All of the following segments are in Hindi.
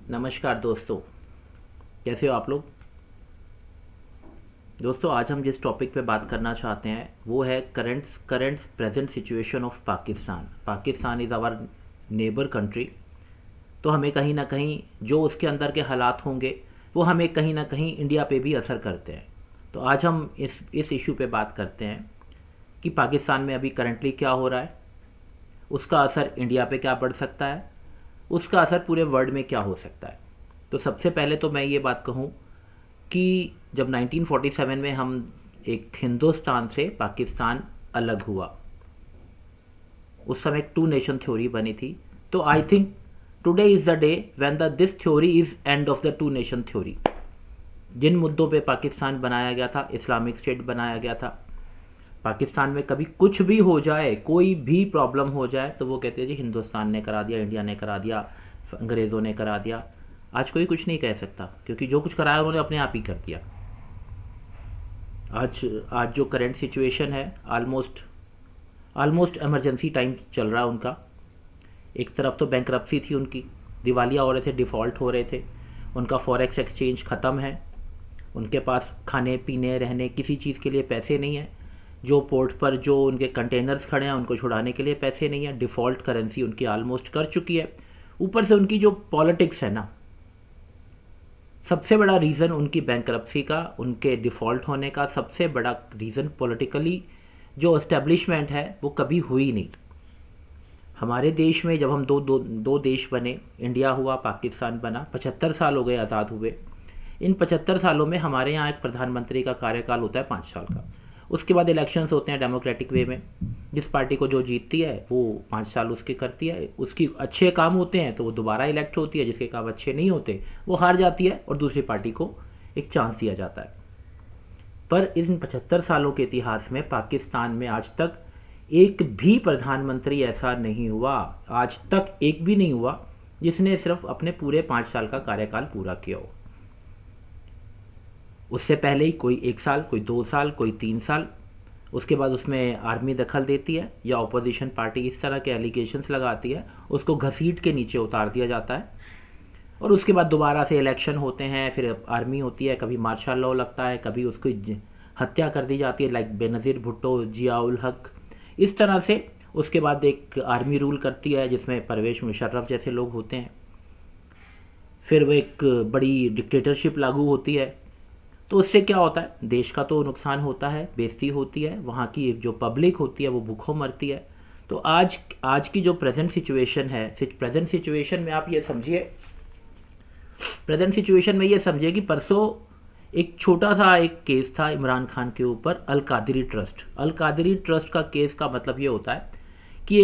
नमस्कार दोस्तों, कैसे हो आप लोग। दोस्तों, आज हम जिस टॉपिक पे बात करना चाहते हैं वो है current present situation of Pakistan. Pakistan is our neighbour country. तो हमें कहीं ना कहीं जो उसके अंदर के हालात होंगे वो हमें कहीं ना कहीं इंडिया पे भी असर करते हैं। तो आज हम इस इशू पे बात करते हैं कि पाकिस्तान में अभी करंटली क्या हो रहा है, उसका असर इंडिया पे क्या पड़ सकता है, उसका असर पूरे वर्ल्ड में क्या हो सकता है। तो सबसे पहले तो मैं ये बात कहूँ कि जब 1947 में हम एक हिंदुस्तान से पाकिस्तान अलग हुआ, उस समय एक टू नेशन थ्योरी बनी थी। तो I think today is the day when the this theory is end of the two nation theory. जिन मुद्दों पे पाकिस्तान बनाया गया था, इस्लामिक स्टेट बनाया गया था, पाकिस्तान में कभी कुछ भी हो जाए, कोई भी प्रॉब्लम हो जाए तो वो कहते हैं जी हिंदुस्तान ने करा दिया, इंडिया ने करा दिया, अंग्रेज़ों ने करा दिया। आज कोई कुछ नहीं कह सकता क्योंकि जो कुछ कराया उन्होंने अपने आप ही कर दिया। आज आज जो करंट सिचुएशन है, ऑलमोस्ट इमरजेंसी टाइम चल रहा है उनका। एक तरफ तो बैंकरप्सी थी उनकी, दिवालिया हो रहे थे, डिफ़ॉल्ट हो रहे थे, उनका फॉरेक्स एक्सचेंज ख़त्म है, उनके पास खाने पीने रहने किसी चीज़ के लिए पैसे नहीं है, जो पोर्ट पर जो उनके कंटेनर्स खड़े हैं उनको छुड़ाने के लिए पैसे नहीं है, डिफ़ॉल्ट करेंसी उनकी ऑलमोस्ट कर चुकी है। ऊपर से उनकी जो पॉलिटिक्स है ना, सबसे बड़ा रीज़न उनकी बैंकरप्सी का, उनके डिफ़ॉल्ट होने का सबसे बड़ा रीज़न पॉलिटिकली जो एस्टेब्लिशमेंट है वो कभी हुई नहीं। हमारे देश में जब हम दो देश बने, इंडिया हुआ, पाकिस्तान बना, 75 साल हो गए आज़ाद हुए। इन 75 सालों में हमारे यहाँ एक प्रधानमंत्री का कार्यकाल होता है 5 साल का। उसके बाद इलेक्शंस होते हैं डेमोक्रेटिक वे में, जिस पार्टी को जो जीतती है वो 5 साल उसके करती है, उसकी अच्छे काम होते हैं तो वो दोबारा इलेक्ट होती है, जिसके काम अच्छे नहीं होते वो हार जाती है और दूसरी पार्टी को एक चांस दिया जाता है। पर इन 75 सालों के इतिहास में पाकिस्तान में आज तक एक भी प्रधानमंत्री ऐसा नहीं हुआ, आज तक एक भी नहीं हुआ जिसने सिर्फ अपने पूरे 5 साल का कार्यकाल पूरा किया हो। उससे पहले ही कोई 1 साल, कोई 2 साल, कोई 3 साल, उसके बाद उसमें आर्मी दखल देती है या अपोजिशन पार्टी इस तरह के एलिगेशंस लगाती है, उसको घसीट के नीचे उतार दिया जाता है और उसके बाद दोबारा से इलेक्शन होते हैं, फिर आर्मी होती है, कभी मार्शल लॉ लगता है, कभी उसकी हत्या कर दी जाती है, लाइक बेनज़ीर भुट्टो, जियाउल हक, इस तरह से। उसके बाद एक आर्मी रूल करती है जिसमें परवेज़ मुशर्रफ जैसे लोग होते हैं, फिर वो एक बड़ी डिक्टेटरशिप लागू होती है। तो उससे क्या होता है, देश का तो नुकसान होता है, बेइज्जती होती है, वहाँ की जो पब्लिक होती है वो भूखों मरती है। तो आज की जो प्रेजेंट सिचुएशन है, प्रेजेंट सिचुएशन में आप ये समझिए, प्रेजेंट सिचुएशन में ये समझिए कि परसों एक छोटा सा एक केस था इमरान खान के ऊपर, अल कादरी ट्रस्ट। अल कादरी ट्रस्ट का केस का मतलब ये होता है कि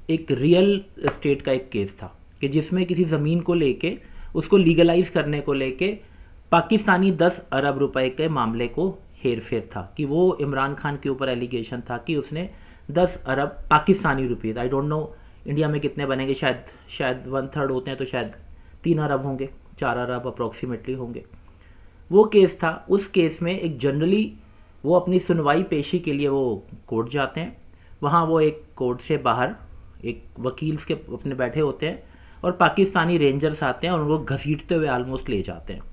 एक रियल एस्टेट का एक केस था कि जिसमें किसी ज़मीन को लेके, उसको लीगलाइज करने को लेके पाकिस्तानी 10 अरब रुपए के मामले को हेर फेर था, कि वो इमरान खान के ऊपर एलिगेशन था कि उसने 10 अरब Pakistani rupees, I don't know India में कितने बनेंगे, शायद 1/3 होते हैं तो शायद 3 अरब होंगे, 4 अरब अप्रॉक्सीमेटली होंगे। वो केस था। उस केस में एक जनरली वो अपनी सुनवाई पेशी के लिए वो कोर्ट जाते हैं, वहाँ वो एक कोर्ट से बाहर एक वकील के अपने बैठे होते हैं और पाकिस्तानी रेंजर्स आते हैं और उनको घसीटते हुए ऑलमोस्ट ले जाते हैं।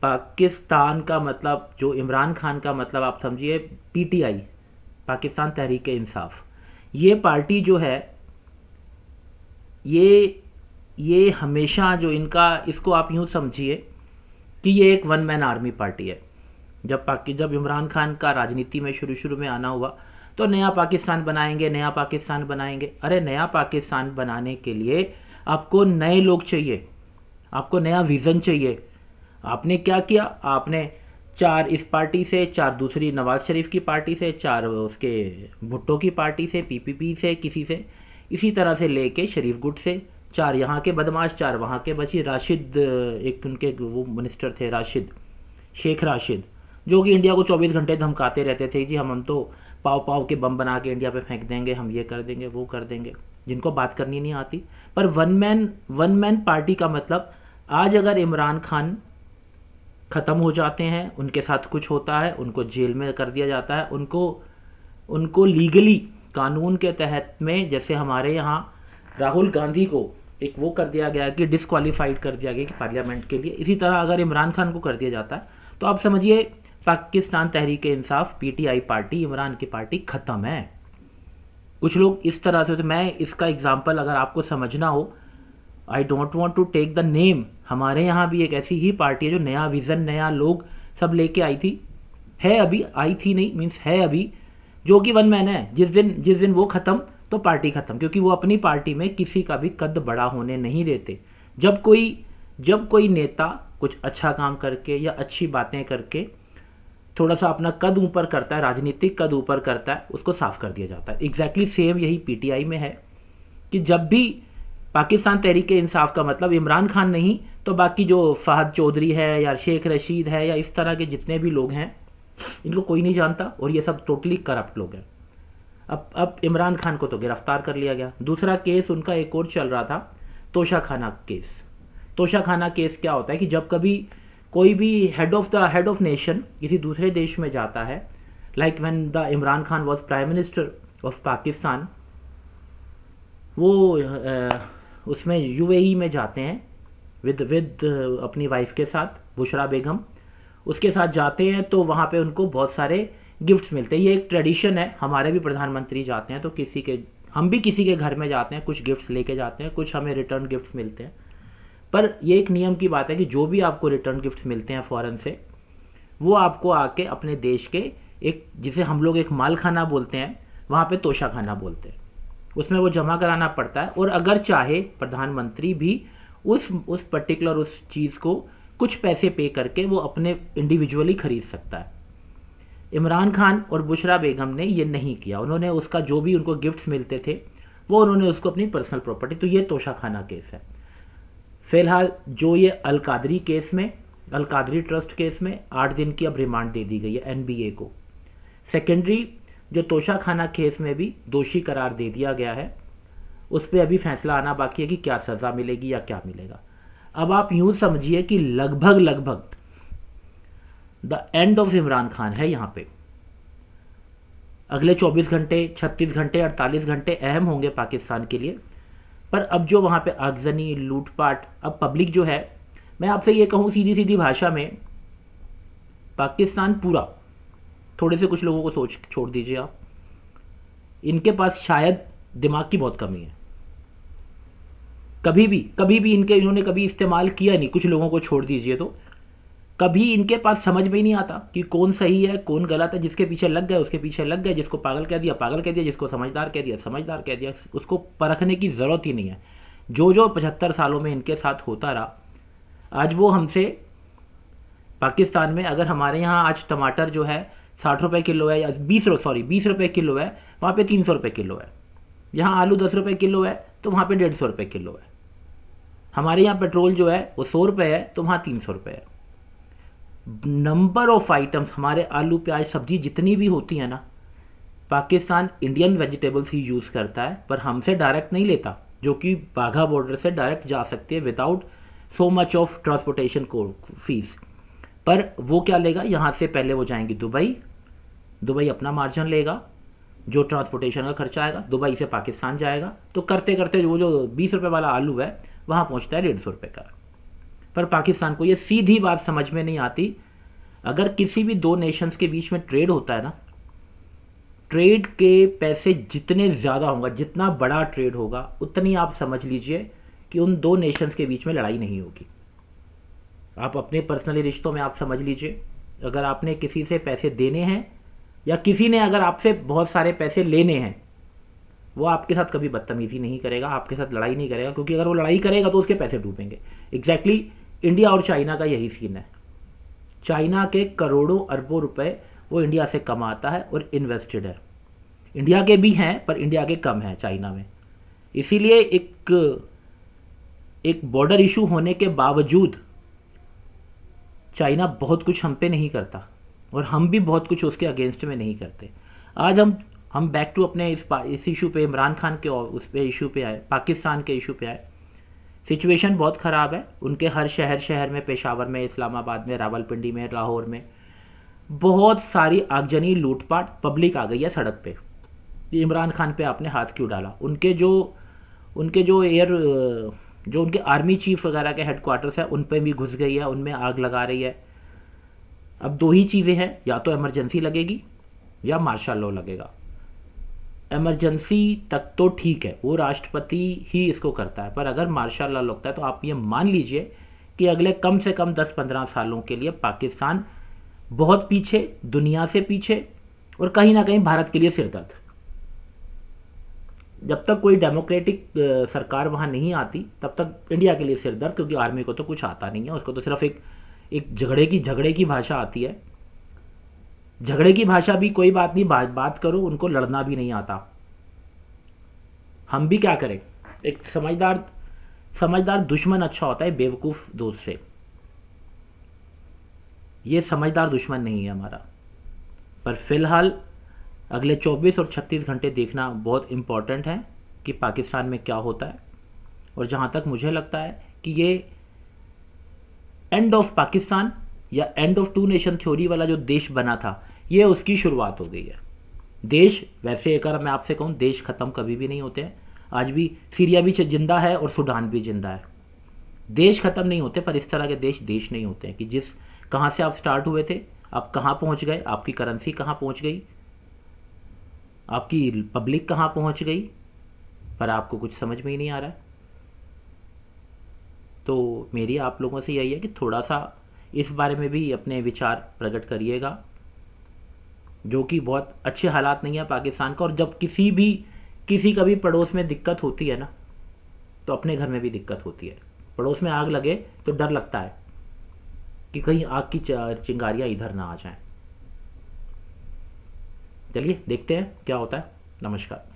पाकिस्तान का मतलब, जो इमरान खान का मतलब आप समझिए, पीटीआई, पाकिस्तान तहरीक इंसाफ, ये पार्टी जो है, ये हमेशा जो इनका, इसको आप यूँ समझिए कि ये एक वन मैन आर्मी पार्टी है। जब इमरान खान का राजनीति में शुरू में आना हुआ तो नया पाकिस्तान बनाएंगे, नया पाकिस्तान बनाएंगे। अरे नया पाकिस्तान बनाने के लिए आपको नए लोग चाहिए, आपको नया विज़न चाहिए। आपने क्या किया, आपने 4 इस पार्टी से, 4 दूसरी नवाज शरीफ की पार्टी से, 4 उसके भुट्टो की पार्टी से, पीपीपी से, किसी से, इसी तरह से लेके शरीफ गुट से 4 यहाँ के बदमाश, 4 वहाँ के बची। राशिद, एक उनके वो मिनिस्टर थे राशिद, शेख राशिद, जो कि इंडिया को 24 घंटे धमकाते रहते थे जी हम तो पाव के बम बना के इंडिया पे फेंक देंगे, हम ये कर देंगे, वो कर देंगे, जिनको बात करनी नहीं आती। पर वन मैन पार्टी का मतलब, आज अगर इमरान खान ख़त्म हो जाते हैं, उनके साथ कुछ होता है, उनको जेल में कर दिया जाता है, उनको लीगली कानून के तहत में, जैसे हमारे यहाँ राहुल गांधी को एक वो कर दिया गया कि डिसक्वालीफाइड कर दिया गया कि पार्लियामेंट के लिए। इसी तरह अगर इमरान खान को कर दिया जाता है तो आप समझिए पाकिस्तान तहरीक इंसाफ पीटीआई पार्टी, इमरान की पार्टी ख़त्म है। कुछ लोग इस तरह से, तो मैं इसका एग्जांपल अगर आपको समझना हो, I don't want to take the name, हमारे यहाँ भी एक ऐसी ही पार्टी है जो नया विज़न, नया लोग सब लेके आई थी, है अभी, आई थी नहीं मीन्स है अभी, जो कि वन मैन है। जिस दिन वो ख़त्म तो पार्टी ख़त्म, क्योंकि वो अपनी पार्टी में किसी का भी कद बड़ा होने नहीं देते। जब कोई नेता कुछ अच्छा काम करके या अच्छी बातें करके थोड़ा सा अपना कद ऊपर करता है, राजनीतिक कद ऊपर करता है, उसको साफ कर दिया जाता है। एग्जैक्टली सेम यही पीटीआई में है कि जब भी पाकिस्तान तहरीक इंसाफ का मतलब इमरान खान नहीं तो बाकी जो फहद चौधरी है या शेख रशीद है या इस तरह के जितने भी लोग हैं, इनको कोई नहीं जानता और ये सब टोटली करप्ट लोग हैं। अब इमरान खान को तो गिरफ्तार कर लिया गया। दूसरा केस उनका एक और चल रहा था, तोशाखाना केस। तोशाखाना केस क्या होता है कि जब कभी कोई भी हेड ऑफ नेशन किसी दूसरे देश में जाता है, like when the Imran Khan was prime minister of Pakistan, वो उसमें यूएई में जाते हैं विद अपनी वाइफ के साथ, बुशरा बेगम, उसके साथ जाते हैं तो वहाँ पे उनको बहुत सारे गिफ्ट्स मिलते हैं। ये एक ट्रेडिशन है, हमारे भी प्रधानमंत्री जाते हैं तो हम भी किसी के घर में जाते हैं, कुछ गिफ्ट्स लेके जाते हैं, कुछ हमें रिटर्न गिफ्ट्स मिलते हैं। पर ये एक नियम की बात है कि जो भी आपको रिटर्न गिफ्ट्स मिलते हैं फॉरेन से, वो आपको आके अपने देश के एक, जिसे हम लोग एक माल खाना बोलते हैं, वहाँ पे तोशा खाना बोलते हैं, उसमें वो जमा कराना पड़ता है। और अगर चाहे प्रधानमंत्री भी उस पर्टिकुलर उस चीज़ को कुछ पैसे पे करके वो अपने इंडिविजुअली खरीद सकता है। इमरान खान और बुशरा बेगम ने ये नहीं किया, उन्होंने उसका जो भी उनको गिफ्ट्स मिलते थे वो उन्होंने उसको अपनी पर्सनल प्रॉपर्टी, तो ये तोशाखाना केस है। फिलहाल जो ये अलकादरी केस में, अलकादरी ट्रस्ट केस में 8 दिन की अब रिमांड दे दी गई है एनबीए को। सेकेंडरी जो तोशाखाना केस में भी दोषी करार दे दिया गया है, उस पर अभी फैसला आना बाकी है कि क्या सज़ा मिलेगी या क्या मिलेगा। अब आप यूँ समझिए कि लगभग the end of Imran Khan है यहाँ पे। अगले 24 घंटे, 36 घंटे, 48 घंटे अहम होंगे पाकिस्तान के लिए। पर अब जो वहाँ पे आगजनी, लूटपाट, अब पब्लिक जो है, मैं आपसे ये कहूँ सीधी सीधी भाषा में, पाकिस्तान पूरा, थोड़े से कुछ लोगों को सोच छोड़ दीजिए आप, इनके पास शायद दिमाग की बहुत कमी है। कभी भी इन्होंने कभी इस्तेमाल किया नहीं, कुछ लोगों को छोड़ दीजिए तो कभी इनके पास समझ में ही नहीं आता कि कौन सही है कौन गलत है। जिसके पीछे लग गए उसके पीछे लग गए, जिसको पागल कह दिया पागल कह दिया, जिसको समझदार कह दिया समझदार कह दिया। उसको परखने की ज़रूरत ही नहीं है। जो 75 सालों में इनके साथ होता रहा, आज वो हमसे, पाकिस्तान में अगर हमारे यहाँ आज टमाटर जो है 60 रुपये किलो है या 20 रुपये किलो है, वहाँ पे 300 रुपये किलो है। यहाँ आलू 10 रुपये किलो है तो वहाँ पे 150 रुपये किलो है। हमारे यहाँ पेट्रोल जो है वो 100 रुपये है तो वहाँ 300 रुपये है। नंबर ऑफ आइटम्स, हमारे आलू प्याज सब्जी जितनी भी होती है ना, पाकिस्तान इंडियन वेजिटेबल्स ही यूज़ करता है, पर हमसे डायरेक्ट नहीं लेता, जो कि बाघा बॉर्डर से डायरेक्ट जा सकती है without so much of transportation को फीस। पर वो क्या लेगा, यहाँ से पहले वो जाएंगी दुबई अपना मार्जिन लेगा, जो ट्रांसपोर्टेशन का खर्चा आएगा, दुबई से पाकिस्तान जाएगा, तो करते करते वो जो 20 रुपये वाला आलू है वहाँ पहुँचता है 150 रुपये का। पर पाकिस्तान को ये सीधी बात समझ में नहीं आती। अगर किसी भी दो नेशंस के बीच में ट्रेड होता है ना, ट्रेड के पैसे जितने ज़्यादा होगा, जितना बड़ा ट्रेड होगा, उतनी आप समझ लीजिए कि उन दो नेशंस के बीच में लड़ाई नहीं होगी। आप अपने पर्सनली रिश्तों में आप समझ लीजिए, अगर आपने किसी से पैसे देने हैं या किसी ने अगर आपसे बहुत सारे पैसे लेने हैं, वो आपके साथ कभी बदतमीजी नहीं करेगा, आपके साथ लड़ाई नहीं करेगा, क्योंकि अगर वो लड़ाई करेगा तो उसके पैसे डूबेंगे। एग्जैक्टली इंडिया और चाइना का यही सीन है। चाइना के करोड़ों अरबों रुपए वो इंडिया से कमाता है और इन्वेस्टेड है। इंडिया के भी हैं पर इंडिया के कम हैं चाइना में। इसीलिए एक बॉर्डर इशू होने के बावजूद चाइना बहुत कुछ हम पे नहीं करता और हम भी बहुत कुछ उसके अगेंस्ट में नहीं करते। आज हम बैक टू अपने इस इशू पे, इमरान खान के उस पे इशू पे आए, पाकिस्तान के इशू पे आए। सिचुएशन बहुत ख़राब है उनके हर शहर में, पेशावर में, इस्लामाबाद में, रावलपिंडी में, लाहौर में बहुत सारी आगजनी, लूटपाट, पब्लिक आ गई है सड़क पे। इमरान खान पे आपने हाथ क्यों डाला? उनके जो जो उनके आर्मी चीफ वगैरह के हेडक्वार्टर्स है उन पे भी घुस गई है, उनमें आग लगा रही है। अब दो ही चीज़ें हैं, या तो इमरजेंसी लगेगी या मार्शल लॉ लगेगा। इमरजेंसी तक तो ठीक है, वो राष्ट्रपति ही इसको करता है, पर अगर मार्शल लॉ लगता है तो आप ये मान लीजिए कि अगले कम से कम 10-15 सालों के लिए पाकिस्तान बहुत पीछे, दुनिया से पीछे, और कहीं ना कहीं भारत के लिए सिरदर्द। जब तक कोई डेमोक्रेटिक सरकार वहाँ नहीं आती तब तक इंडिया के लिए सिरदर्द, क्योंकि आर्मी को तो कुछ आता नहीं है, उसको तो सिर्फ एक झगड़े की भाषा आती है। झगड़े की भाषा भी कोई बात नहीं, बात करो, उनको लड़ना भी नहीं आता। हम भी क्या करें, एक समझदार दुश्मन अच्छा होता है बेवकूफ़ दोस्त से। ये समझदार दुश्मन नहीं है हमारा। पर फिलहाल अगले 24 और 36 घंटे देखना बहुत इम्पॉर्टेंट है कि पाकिस्तान में क्या होता है। और जहाँ तक मुझे लगता है कि ये एंड ऑफ पाकिस्तान या end of two nation theory वाला जो देश बना था, ये उसकी शुरुआत हो गई है। देश वैसे अगर मैं आपसे कहूँ, देश ख़त्म कभी भी नहीं होते हैं। आज भी सीरिया भी जिंदा है और सूडान भी जिंदा है। देश ख़त्म नहीं होते, पर इस तरह के देश नहीं होते हैं कि जिस कहाँ से आप स्टार्ट हुए थे आप कहाँ पहुँच गए, आपकी करेंसी कहाँ पहुँच गई, आपकी पब्लिक कहाँ पहुँच गई, पर आपको कुछ समझ में ही नहीं आ रहा है। तो मेरी आप लोगों से यही है कि थोड़ा सा इस बारे में भी अपने विचार प्रकट करिएगा, जो कि बहुत अच्छे हालात नहीं है पाकिस्तान का। और जब किसी का भी पड़ोस में दिक्कत होती है ना, तो अपने घर में भी दिक्कत होती है। पड़ोस में आग लगे तो डर लगता है कि कहीं आग की चिंगारियाँ इधर ना आ जाएं। चलिए देखते हैं क्या होता है। नमस्कार।